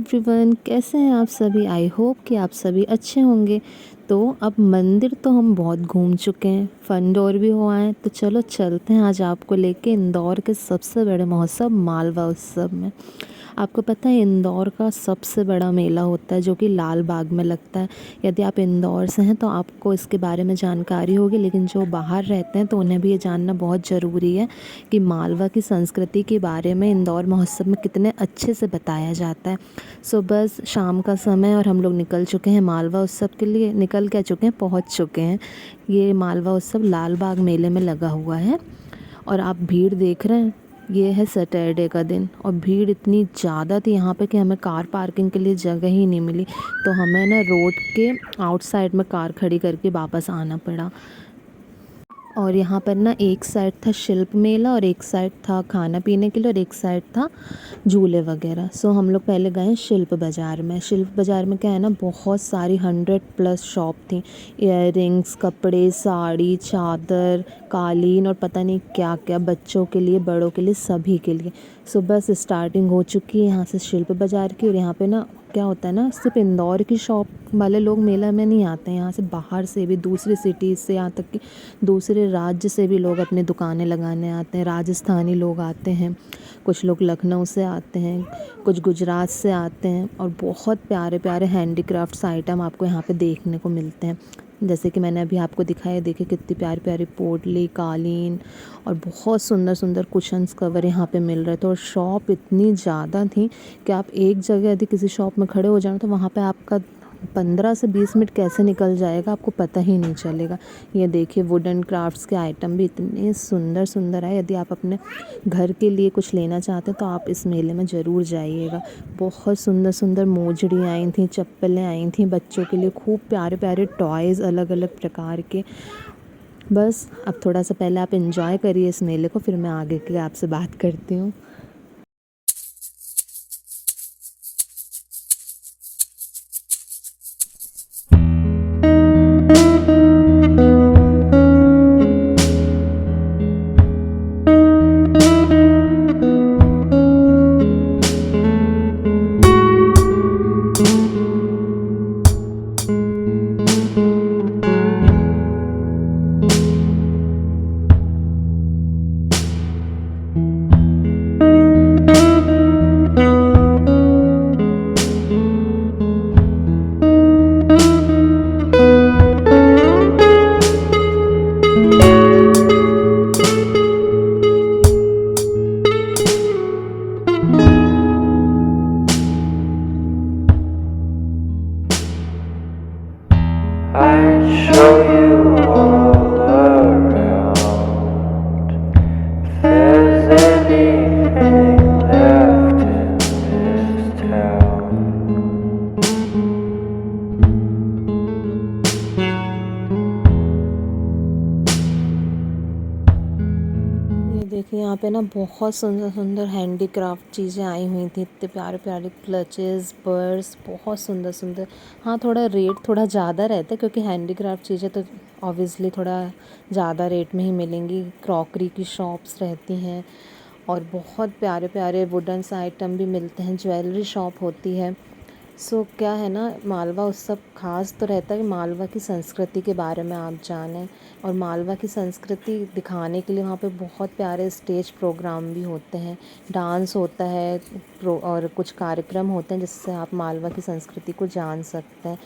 Everyone, कैसे हैं आप सभी। आई होप कि आप सभी अच्छे होंगे। तो अब मंदिर तो हम बहुत घूम चुके हैं, फन डोर भी हो आए हैं, तो चलो चलते हैं आज आपको लेके इंदौर के सबसे बड़े महोत्सव मालवा उत्सव में। आपको पता है इंदौर का सबसे बड़ा मेला होता है जो कि लाल बाग में लगता है। यदि आप इंदौर से हैं तो आपको इसके बारे में जानकारी होगी, लेकिन जो बाहर रहते हैं तो उन्हें भी ये जानना बहुत ज़रूरी है कि मालवा की संस्कृति के बारे में इंदौर महोत्सव में कितने अच्छे से बताया जाता है। सो बस शाम का समय और हम लोग निकल चुके हैं मालवा उत्सव के लिए। निकल क्या चुके हैं, पहुंच चुके हैं। ये मालवा उत्सव लाल बाग मेले में लगा हुआ है और आप भीड़ देख रहे हैं। ये है सैटरडे का दिन और भीड़ इतनी ज़्यादा थी यहाँ पे कि हमें कार पार्किंग के लिए जगह ही नहीं मिली, तो हमें ना रोड के आउटसाइड में कार खड़ी करके वापस आना पड़ा। और यहाँ पर ना एक साइड था शिल्प मेला और एक साइड था खाना पीने के लिए और एक साइड था झूले वगैरह। सो हम लोग पहले गए शिल्प बाज़ार में। शिल्प बाज़ार में क्या है ना, बहुत सारी 100+ शॉप थी। इयररिंग्स, कपड़े, साड़ी, चादर, कालीन और पता नहीं क्या क्या, बच्चों के लिए बड़ों के लिए सभी के लिए। सो बस स्टार्टिंग हो चुकी है यहाँ से शिल्प बाज़ार की। और यहाँ पे ना क्या होता है ना, सिर्फ इंदौर की शॉप वाले लोग मेला में नहीं आते हैं, यहाँ से बाहर से भी, दूसरी सिटीज़ से, यहाँ तक कि दूसरे राज्य से भी लोग अपनी दुकानें लगाने आते हैं। राजस्थानी लोग आते हैं, कुछ लोग लखनऊ से आते हैं, कुछ गुजरात से आते हैं। और बहुत प्यारे प्यारे हैंडीक्राफ्ट्स आइटम आपको यहाँ पे देखने को मिलते हैं। जैसे कि मैंने अभी आपको दिखाया, देखिए कितनी प्यारी प्यारी पोटली, कालीन और बहुत सुंदर सुंदर कुशन्स कवर यहाँ पे मिल रहे थे। और शॉप इतनी ज़्यादा थी कि आप एक जगह यदि किसी शॉप में खड़े हो जाओ तो वहाँ पे आपका 15 से 20 मिनट कैसे निकल जाएगा आपको पता ही नहीं चलेगा। ये देखिए वुडन क्राफ्ट्स के आइटम भी इतने सुंदर सुंदर है। यदि आप अपने घर के लिए कुछ लेना चाहते हैं तो आप इस मेले में ज़रूर जाइएगा। बहुत सुंदर सुंदर मोजड़ी आई थी, चप्पलें आई थी बच्चों के लिए, खूब प्यारे प्यारे टॉयज़ अलग अलग प्रकार के। बस अब थोड़ा सा पहले आप एंजॉय करिए इस मेले को, फिर मैं आगे की आपसे बात करती हूँ। I'd show you all around. If there's anything left in this town. ये देखिए यहाँ पे ना बहुत सुंदर सुंदर हैंडीक्राफ्ट चीज़ें आई हुई थी। इतने प्यारे प्यारे क्लचेस, पर्स, बहुत सुंदर सुंदर। हाँ, थोड़ा रेट थोड़ा ज़्यादा रहता है क्योंकि हैंडीक्राफ्ट चीज़ें तो ऑब्वियसली थोड़ा ज़्यादा रेट में ही मिलेंगी। क्रॉकरी की शॉप्स रहती हैं और बहुत प्यारे प्यारे वुडन्स आइटम भी मिलते हैं। ज्वेलरी शॉप होती है। सो क्या है ना, मालवा उत्सव खास तो रहता है कि मालवा की संस्कृति के बारे में आप जानें। और मालवा की संस्कृति दिखाने के लिए वहाँ पे बहुत प्यारे स्टेज प्रोग्राम भी होते हैं, डांस होता है, और कुछ कार्यक्रम होते हैं जिससे आप मालवा की संस्कृति को जान सकते हैं।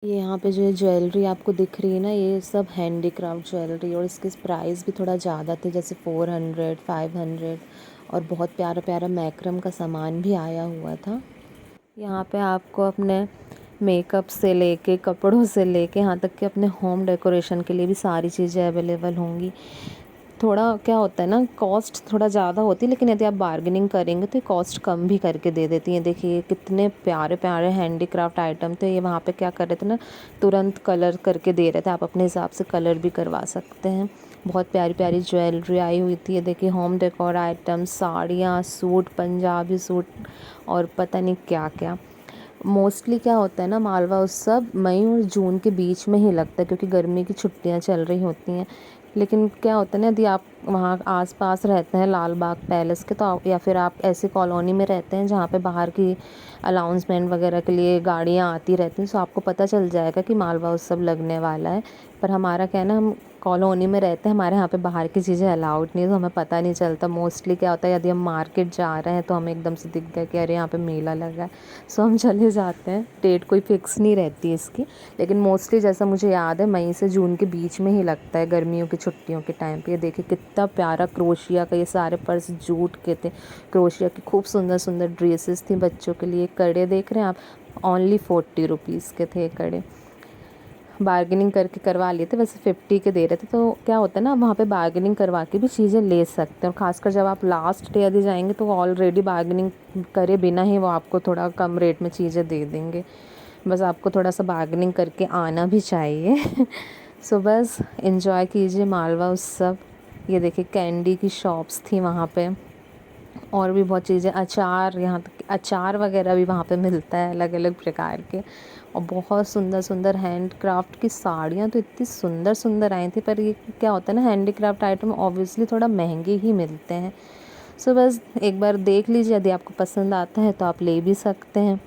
ये यहाँ पे जो ये ज्वेलरी आपको दिख रही है ना, ये सब हैंडीक्राफ्ट ज्वेलरी, और इसके प्राइस भी थोड़ा ज़्यादा थे, जैसे 400, 500। और बहुत प्यारा प्यारा मैक्रम का सामान भी आया हुआ था। यहाँ पे आपको अपने मेकअप से लेके, कपड़ों से लेके, यहाँ तक कि अपने होम डेकोरेशन के लिए भी सारी चीज़ें अवेलेबल होंगी। थोड़ा क्या होता है ना, कॉस्ट थोड़ा ज़्यादा होती है, लेकिन यदि आप बार्गेनिंग करेंगे तो कॉस्ट कम भी करके दे देती हैं। देखिए कितने प्यारे प्यारे हैंडीक्राफ्ट आइटम थे। ये वहाँ पे क्या कर रहे थे ना, तुरंत कलर करके दे रहे थे। आप अपने हिसाब से कलर भी करवा सकते हैं। बहुत प्यारी प्यारी ज्वेलरी आई हुई थी। ये देखिए होम डेकोर आइटम, साड़ियाँ, सूट, पंजाबी सूट और पता नहीं क्या क्या। मोस्टली क्या होता है ना, मालवा उत्सव मई और जून के बीच में ही लगता है क्योंकि गर्मी की छुट्टियां चल रही होती हैं। लेकिन क्या होता है ना, यदि आप वहाँ आसपास रहते हैं लाल बाग पैलेस के, तो या फिर आप ऐसी कॉलोनी में रहते हैं जहाँ पे बाहर की अनाउंसमेंट वगैरह के लिए गाड़ियाँ आती रहती हैं, सो आपको पता चल जाएगा कि मालवा उत्सव लगने वाला है। पर हमारा क्या है ना, हम कॉलोनी में रहते हैं, हमारे यहाँ पे बाहर की चीज़ें अलाउड नहीं है, तो हमें पता नहीं चलता। मोस्टली क्या होता है, यदि हम मार्केट जा रहे हैं तो हमें एकदम से दिख गया कि अरे यहाँ पे मेला लगा है, सो हम चले जाते हैं। डेट कोई फिक्स नहीं रहती इसकी, लेकिन मोस्टली जैसा मुझे याद है मई से जून के बीच में ही लगता है, गर्मियों की छुट्टियों के टाइम पे। ये देखिए कितना प्यारा क्रोशिया का, ये सारे पर्स जूट के थे, क्रोशिया की खूब सुंदर सुंदर ड्रेसेस थी बच्चों के लिए। कड़े देख रहे हैं आप, ओनली 40 रुपीज़ के थे कड़े। बार्गेनिंग करके करवा लिए थे, वैसे 50 के दे रहे थे। तो क्या होता है ना, वहाँ पे बार्गेनिंग करवा के भी चीज़ें ले सकते हैं, और ख़ासकर जब आप लास्ट डे यदि जाएंगे तो ऑलरेडी बार्गेनिंग करे बिना ही वो आपको थोड़ा कम रेट में चीज़ें दे देंगे। बस आपको थोड़ा सा बार्गेनिंग करके आना भी चाहिए। सो बस एंजॉय कीजिए मालवा उत्सव। ये देखिए कैंडी की शॉप्स थी वहाँ पे, और भी बहुत चीज़ें, अचार, यहाँ तक अचार वगैरह भी वहाँ पे मिलता है अलग अलग प्रकार के। और बहुत सुंदर सुंदर हैंड क्राफ्ट की साड़ियाँ तो इतनी सुंदर सुंदर आई थी। पर ये क्या होता है ना, हैंडीक्राफ्ट आइटम ऑब्वियसली थोड़ा महंगे ही मिलते हैं। सो बस एक बार देख लीजिए, यदि आपको पसंद आता है तो आप ले भी सकते हैं।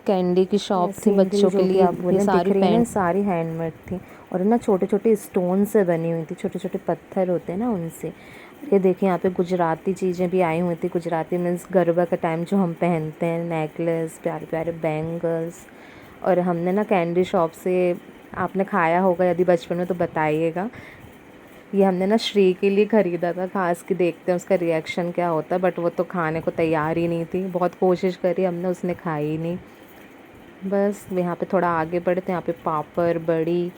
कैंडी की शॉप थी बच्चों के लिए, ये सारी पेन सारी हैंडमेड थी, और ना छोटे छोटे स्टोन से बनी हुई थी, छोटे छोटे पत्थर होते हैं ना उनसे। ये देखिए यहाँ पे गुजराती चीज़ें भी आई हुई थी। गुजराती मीन्स गरबा का टाइम जो हम पहनते हैं, नेकलेस, प्यारे प्यारे बैंगल्स। और हमने ना कैंडी शॉप से, आपने खाया होगा यदि बचपन में तो बताइएगा, ये हमने ना श्री के लिए ख़रीदा था खास के, देखते हैं उसका रिएक्शन क्या होता है। बट वो तो खाने को तैयार ही नहीं थी, बहुत कोशिश करी हमने, उसने खाई ही नहीं। बस यहाँ पे थोड़ा आगे बढ़े तो यहाँ पे पापड़, बड़ी,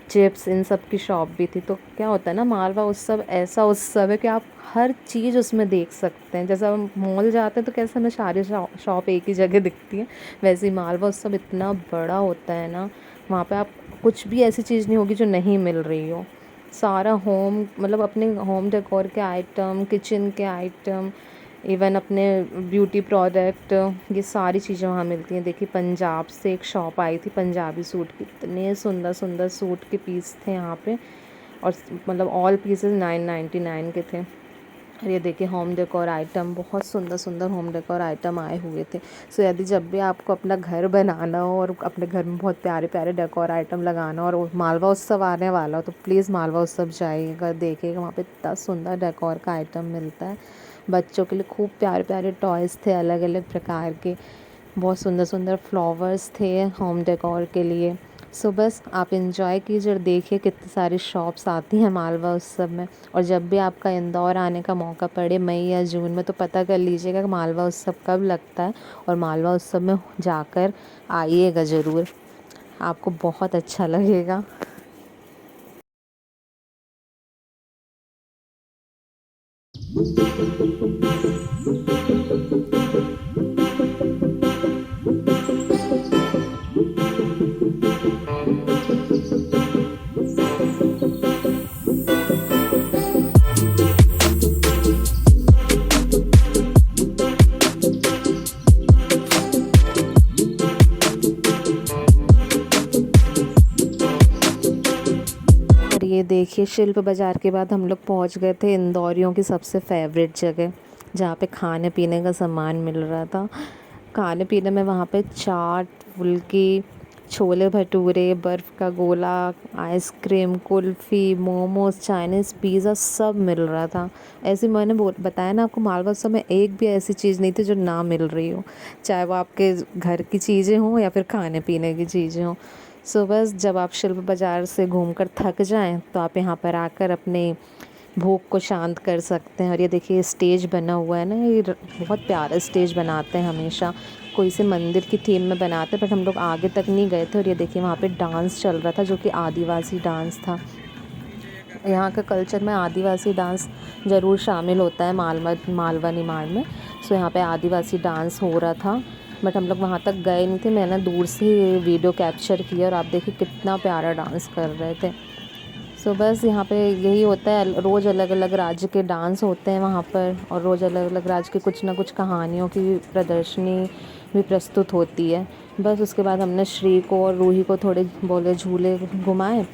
चिप्स, इन सब की शॉप भी थी। तो क्या होता है ना, मालवा उत्सव ऐसा उत्सव है कि आप हर चीज़ उसमें देख सकते हैं। जैसा हम मॉल जाते हैं तो कैसे हमें सारी शॉप एक ही जगह दिखती है, वैसे ही मालवा उत्सव इतना बड़ा होता है ना, वहाँ पे आप कुछ भी ऐसी चीज़ नहीं होगी जो नहीं मिल रही हो। सारा होम, मतलब अपने होम डेकोर के आइटम, किचन के आइटम, इवन अपने ब्यूटी प्रोडक्ट, ये सारी चीज़ें वहाँ मिलती हैं। देखिए पंजाब से एक शॉप आई थी पंजाबी सूट की, इतने सुंदर सुंदर सूट के पीस थे यहाँ पे, और मतलब ऑल पीसेस 999 के थे। और ये देखिए होम डेकोर आइटम, बहुत सुंदर सुंदर होम डेकोर आइटम आए हुए थे। सो यदि जब भी आपको अपना घर बनाना हो और अपने घर में बहुत प्यारे प्यारे डेकोर आइटम लगाना हो, और मालवा उत्सव आने वाला हो, तो प्लीज़ मालवा उत्सव जाइएगा, देखिएगा वहाँ पे इतना सुंदर डेकोर का आइटम मिलता है। बच्चों के लिए खूब प्यारे प्यारे टॉयज़ थे अलग अलग प्रकार के, बहुत सुंदर सुंदर फ्लावर्स थे होम डेकोर के लिए। सो बस आप एंजॉय कीजिए और देखिए कितनी सारी शॉप्स आती हैं मालवा उत्सव में। और जब भी आपका इंदौर आने का मौका पड़े मई या जून में, तो पता कर लीजिएगा कि मालवा उत्सव कब लगता है, और मालवा उत्सव में जाकर आइएगा ज़रूर, आपको बहुत अच्छा लगेगा। और ये देखिए शिल्प बाज़ार के बाद हम लोग पहुंच गए थे इंदौरियों की सबसे फेवरेट जगह, जहाँ पे खाने पीने का सामान मिल रहा था। खाने पीने में वहाँ पे चाट, फुल्की, छोले भटूरे, बर्फ़ का गोला, ice cream, kulfi, momos, Chinese, pizza सब मिल रहा था। ऐसे मैंने बताया ना आपको, मालवा उत्सव में एक भी ऐसी चीज़ नहीं थी जो ना मिल रही हो, चाहे वो आपके घर की चीज़ें हों या फिर खाने पीने की चीज़ें हों। सो बस जब आप शिल्प बाज़ार से घूमकर थक जाएं तो आप यहाँ पर आकर अपने भूख को शांत कर सकते हैं। और ये देखिए स्टेज बना हुआ है ना, ये बहुत प्यारा स्टेज बनाते हैं हमेशा, कोई से मंदिर की थीम में बनाते हैं। बट हम लोग आगे तक नहीं गए थे। और ये देखिए वहाँ पे डांस चल रहा था जो कि आदिवासी डांस था। यहाँ के कल्चर में आदिवासी डांस ज़रूर शामिल होता है मालवा निमाड़ में। सो यहाँ पे आदिवासी डांस हो रहा था, बट हम लोग वहाँ तक गए नहीं थे। मैंने दूर से वीडियो कैप्चर किया, और आप देखिए कितना प्यारा डांस कर रहे थे। सो बस यहाँ पे यही होता है, रोज़ अलग अलग राज्य के डांस होते हैं वहाँ पर, और रोज़ अलग अलग राज्य की कुछ ना कुछ कहानियों की प्रदर्शनी भी प्रस्तुत होती है। बस उसके बाद हमने श्री को और रूही को थोड़े बोले झूले घुमाए।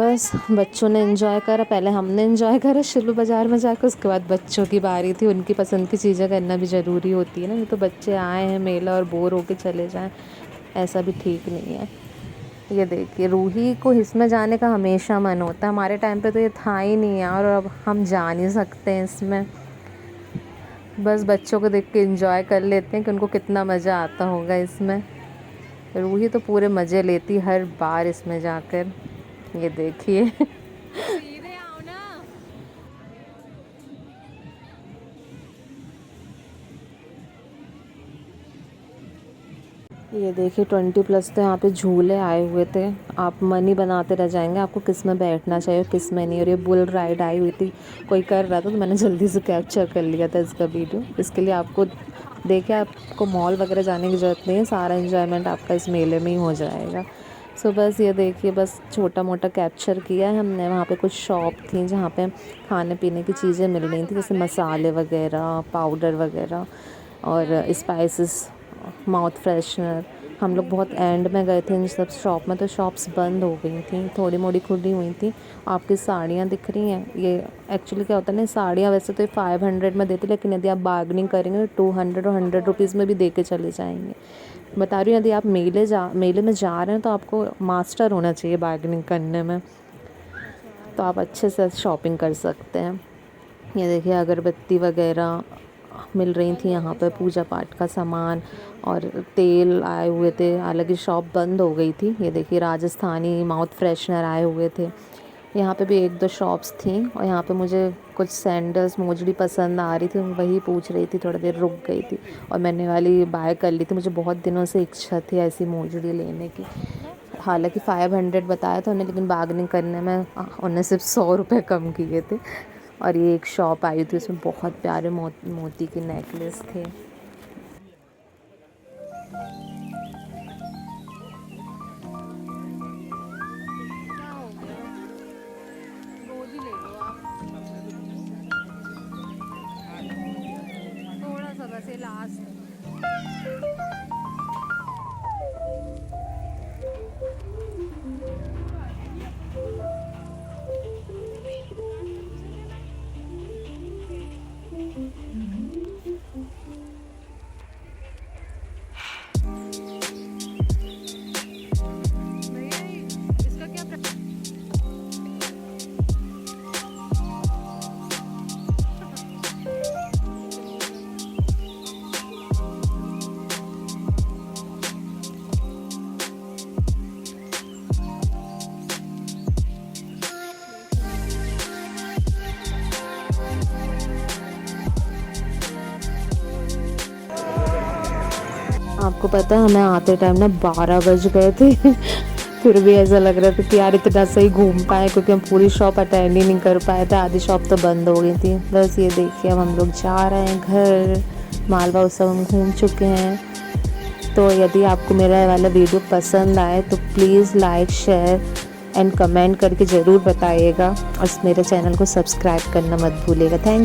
बस बच्चों ने एंजॉय करा, पहले हमने एंजॉय करा शिलू बाज़ार में जाकर, उसके बाद बच्चों की बारी थी। उनकी पसंद की चीज़ें करना भी ज़रूरी होती है ना, नहीं तो बच्चे आए हैं मेला और बोर होके चले जाएं, ऐसा भी ठीक नहीं है। ये देखिए रूही को इसमें जाने का हमेशा मन होता है, हमारे टाइम पे तो ये था ही नहीं यार, और अब हम जा नहीं सकते हैं इसमें। बस बच्चों को देख के एंजॉय कर लेते हैं कि उनको कितना मज़ा आता होगा इसमें। रूही तो पूरे मज़े लेती हर बार इसमें जाकर। ये देखिए ये देखिए 20+ तो यहाँ पे झूले आए हुए थे, आप मन ही बनाते रह जाएंगे आपको किस में बैठना चाहिए किस में नहीं। और ये बुल राइड आई हुई थी, कोई कर रहा था तो मैंने जल्दी से कैप्चर कर लिया था इसका वीडियो। इसके लिए आपको देखिए, आपको मॉल वगैरह जाने की ज़रूरत नहीं है, सारा एंजॉयमेंट आपका इस मेले में ही हो जाएगा। सो बस ये देखिए, बस छोटा मोटा कैप्चर किया है हमने। वहाँ पे कुछ शॉप थी जहाँ पे खाने पीने की चीज़ें मिल रही थी, जैसे मसाले वगैरह, पाउडर वगैरह और स्पाइसेस, माउथ फ्रेशनर। हम लोग बहुत एंड में गए थे इन सब शॉप में, तो शॉप्स बंद हो गई थी, थोड़ी मोड़ी खुली हुई थी। आपकी साड़ियाँ दिख रही हैं, ये एक्चुअली क्या होता है ना, साड़ियाँ वैसे तो 500 में देते, लेकिन यदि आप बार्गनिंग करेंगे तो 200 और 100 रुपीज़ में भी दे के चले जाएंगे। बता रही हूँ, यदि आप मेले में जा रहे हैं तो आपको मास्टर होना चाहिए बार्गनिंग करने में, तो आप अच्छे से शॉपिंग कर सकते हैं। ये देखिए अगरबत्ती वगैरह मिल रही थी यहाँ पर, पूजा पाठ का सामान और तेल आए हुए थे। हालांकि शॉप बंद हो गई थी। ये देखिए राजस्थानी माउथ फ्रेशनर आए हुए थे। यहाँ पे भी 1-2 शॉप्स थी, और यहाँ पे मुझे कुछ सैंडल्स मोजड़ी पसंद आ रही थी, वही पूछ रही थी, थोड़ा देर रुक गई थी और मैंने वाली बाय कर ली थी। मुझे बहुत दिनों से इच्छा थी ऐसी मोजड़ी लेने की। हालांकि 500 बताया था उन्हें, लेकिन बार्गेनिंग करने में उन्हें सिर्फ 100 रुपये कम किए थे। और ये एक शॉप आई थी, उसमें बहुत प्यारे मोती के नेकलेस थे। थोड़ा सा बस ये लास्ट। आपको पता है हमें आते टाइम ना 12 बज गए थे फिर भी ऐसा लग रहा था कि यार इतना सही घूम पाए, क्योंकि हम पूरी शॉप अटेंड ही नहीं कर पाए थे, आधी शॉप तो बंद हो गई थी। बस ये देखिए अब हम लोग जा रहे हैं घर, मालवा उत्सव हम घूम चुके हैं। तो यदि आपको मेरा वाला वीडियो पसंद आए तो please like, share and comment करके ज़रूर बताइएगा, और मेरे चैनल को सब्सक्राइब करना मत भूलिएगा। थैंक